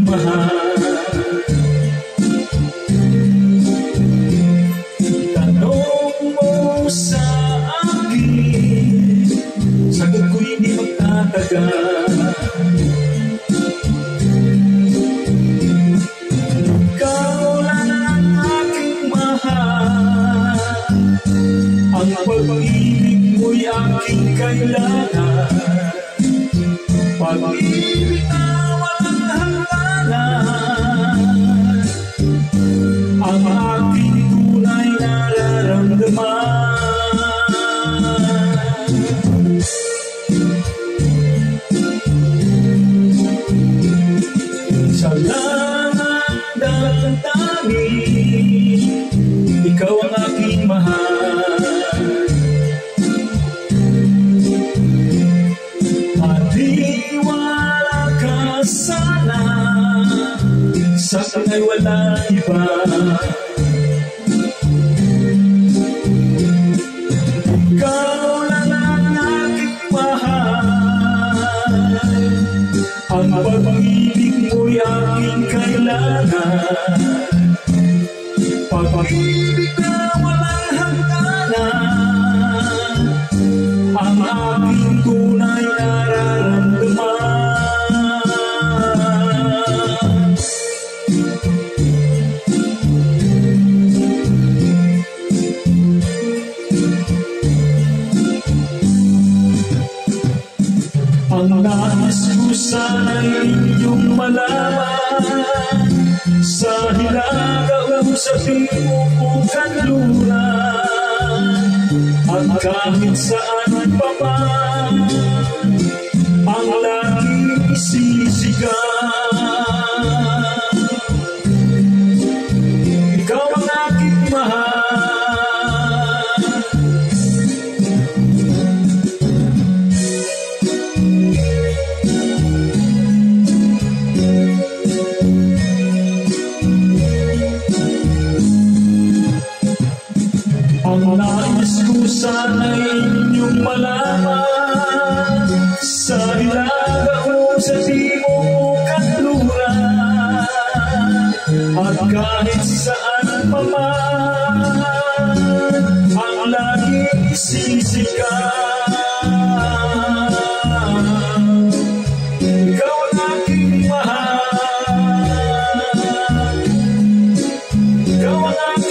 mahal. Tanong mo sa akin, sagot ko'y hindi magtatagal. Ikaw lang ang aking mahal, ang pag-ibig mo'y aking kailangan. Pag-ibig na walang hangganan, ang aking tunay nararamdaman. Sa langit ng tanging, ikaw ang aking mahal. Maniwala ka sana, sa akin ay walang iba. Ikaw lang ang aking mahal, ang pag-ibig mo'y aking kailangan. Pag-ibig na walang hangganan, ang aking tunay nararamdaman. Ang nais ko sana'y inyong malaman, sa hilaga usapin mo o kanluran, at kahit saan pa man ang laging sisigaw. Ikaw ang aking mahal, ang nais ko sana'y inyong malaman, sa hilaga o sa timog kanluran, at kahit saan pa man ang laging sisigaw. Ikaw ang aking mahal, ikaw ang aking